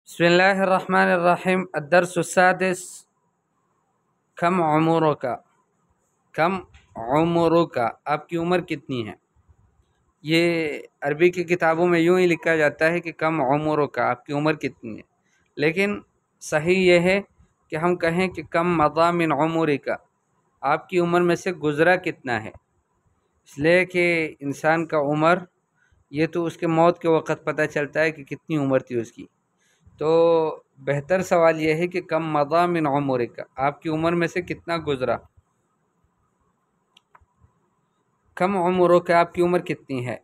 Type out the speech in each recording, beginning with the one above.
बिस्मिल्लाहिर्रहमानिर्रहीम अद्दर्सुस्सादिस कम उम्रुका। कम उम्रुका, आपकी उम्र कितनी है। ये अरबी की किताबों में यूँ ही लिखा जाता है कि कम उम्रुका, आपकी उम्र कितनी है। लेकिन सही ये है कि हम कहें कि कम मज़ा मिन उम्रिका, आपकी उम्र में से गुज़रा कितना है। इसलिए कि इंसान का उम्र ये तो उसके मौत के वक़्त पता चलता है कि कितनी उम्र थी उसकी। तो बेहतर सवाल यह है कि कम मज़ा मिन उम्रिका, आपकी उम्र में से कितना गुज़रा। कम उम्र का, आपकी उम्र कितनी है।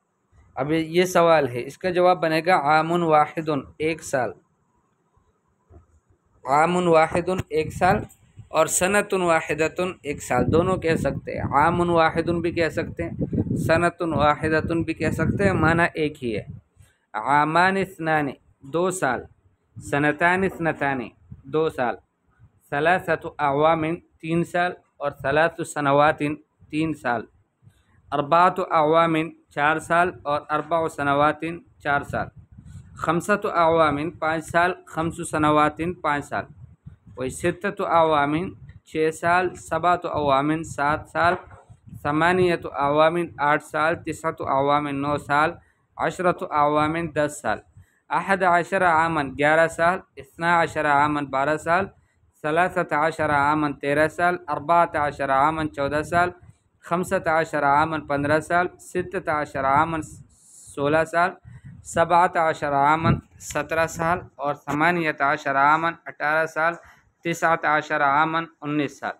अब ये सवाल है, इसका जवाब बनेगा आमुन वाहिदुन, एक साल। आमुन वाहिदुन, एक साल, और सनतुन वाहिदतुन, एक साल। दोनों कह सकते हैं, आमुन वाहिदुन भी कह सकते हैं, सनतुन वाहिदतुन भी कह सकते हैं, माना एक ही है। आमान इस्नानी, दो साल। सनतान इस्नतानी, दो साल। सलासतु अवामिन, तीन साल, और सलासु सनवातिन, तीन साल। अरबातु अवामिन, चार साल, और अरबा सनवातिन, चार साल। खमसतु अवामिन, पाँच साल, खमसु सनवातिन, पाँच साल। वही सित्ततु अवामिन, छः साल, सबातु अवामिन, सात साल। समानियतु अवामिन, आठ साल, तिसतु अवामिन, नौ साल। अशरतु अवामिन, दस साल। अहद अशर आमन, ग्यारह साल। इस्ना अशर आमन, बारह साल। सलासत अशर आमन, तेरह साल। अरबात अशर आमन, चौदह साल। खमसत अशर आमन, पंद्रह साल। सित्तत अशर आमन, सोलह साल। सबात अशर आमन, सत्रह साल, और समानियत अशर आमन, अठारह साल। तिसात अशर आमन, उन्नीस साल।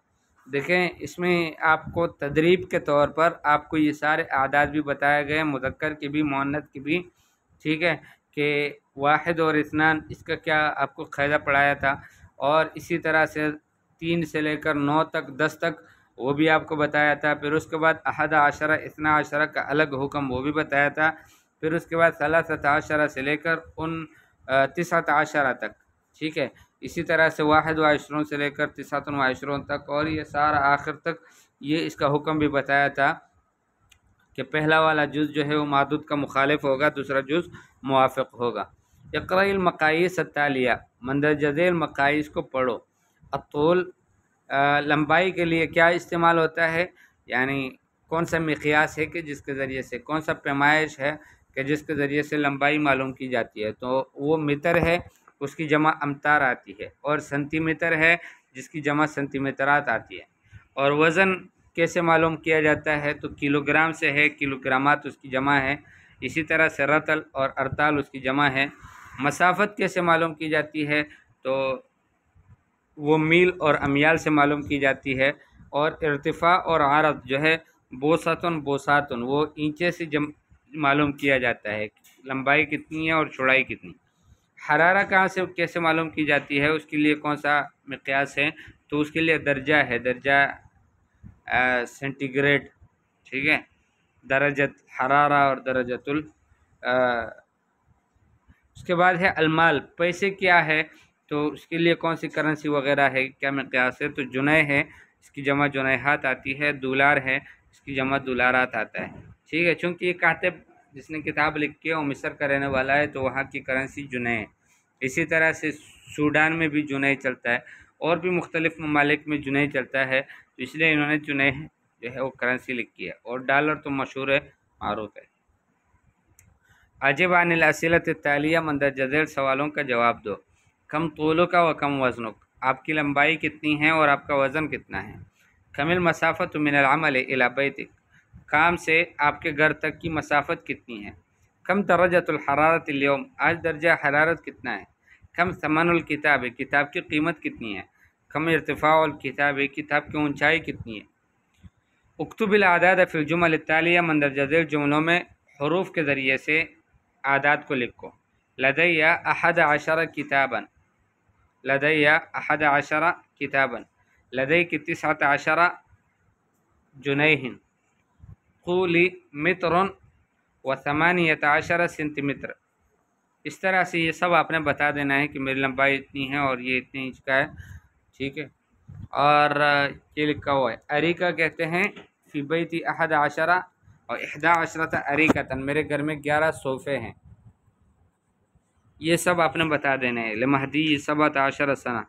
देखें, इसमें आपको तदरीब के तौर पर आपको ये सारे आदाद भी बताए गए, मुज़क्कर के भी, मुअन्नस के भी। ठीक है, कि वाहिद और इस्नान, इसका क्या आपको क़ायदा पढ़ाया था। और इसी तरह से तीन से लेकर नौ तक, दस तक, वो भी आपको बताया था। फिर उसके बाद अहद आशरा, इस्ना आशरा का अलग हुक्म, वो भी बताया था। फिर उसके बाद सलासत आशरा से लेकर उन तिसत आशरा तक। ठीक है, इसी तरह से वाहिद व अशरों से लेकर तिसातुन व अशरों तक, और ये सारा आखिर तक ये इसका हुक्म भी बताया था कि पहला वाला जुज़ जो है वो मादूद का मुखालिफ होगा, दूसरा जुज़ मुवाफ़िक़ होगा। इक़राइल मक़ायीस अत्तालिया, मंदरजा ज़ैल मक़ायीस को पढ़ो। अतोल, लंबाई के लिए क्या इस्तेमाल होता है, यानी कौन सा मिक़यास है कि जिसके ज़रिए से, कौन सा पैमाइश है कि जिसके ज़रिए से लंबाई मालूम की जाती है। तो वो मीटर है, उसकी जमा अमतार आती है। और सेंटीमीटर है, जिसकी जमा सेंटीमीटरात आती है। और वज़न कैसे मालूम किया जाता है, तो किलोग्राम से है, किलोग्रामात उसकी जमा है। इसी तरह से रतल और अरताल उसकी जमा है। मसाफ़त कैसे मालूम की जाती है, तो वो मील और अमयाल से मालूम की जाती है। और इर्तिफ़ा और आरत जो है, बोसातुन बोसातुन, वो इंचे से मालूम किया जाता है, लंबाई कितनी है और चौड़ाई कितनी। हरारा कहाँ से कैसे मालूम की जाती है, उसके लिए कौन सा मिक़यास है, तो उसके लिए दर्जा है, दर्जा सेंटीग्रेड। ठीक है, दरजत हरारा और दरजतुल। उसके बाद है अलमाल, पैसे क्या है, तो उसके लिए कौन सी करेंसी वगैरह है, क्या मिक़यास है, तो जुनै है, इसकी जमा जुनैहात आती है। दुलार है, इसकी जमा दुलारात आता है। ठीक है, चूँकि ये कातिब जिसने किताब लिखी है वो मिस्र का रहने वाला है, तो वहाँ की करेंसी जुनै है। इसी तरह से सूडान में भी जुनै चलता है, और भी मुख्तलिफ़ ममालिक में जुनै चलता है, तो इसलिए इन्होंने जुनै जो है वो करेंसी लिखी है। और डॉलर तो मशहूर है, मारूफ है। अजिब अनिल असिलत तालिया, मंदरजा ज़ैल सवालों का जवाब दो। कम तूलु का व कम वज़नुक, आपकी लंबाई कितनी है और आपका वज़न कितना है। कमिल मसाफ़त मिनल अमल इला बैतिक, काम से आपके घर तक की मसाफ़त कितनी है। कम दरजतुल हरारत अल-यौम, आज दर्जा हरारत कितना है। कम समनुल किताब, किताब की कीमत कितनी है। कम इर्तिफ़ाउल किताब, किताब की ऊंचाई कितनी है। उक्तुबिल आदाद फ़िल जुमल तालिया, मंदरजा ज़ैल जुमलों में हरूफ के ज़रिए से आदाद को लिखो। लदैया अहद अशर किताबन, लदैया अहद अशर किताबन। लदै की तिसअत अशर जुनैहिन। क़ूली मित्रन व समानियत अशर सेंटीमीटर। इस तरह से ये सब आपने बता देना है कि मेरी लंबाई इतनी है और ये इतने इंच का है। ठीक है, और ये लिखा हुआ है, अरीका कहते हैं फ़ी बैती अहद अशरा और इहदा अशरत अरीकतन, मेरे घर में 11 सोफ़े हैं। ये सब आपने बता देना है। लमहदी सबत आशर सना।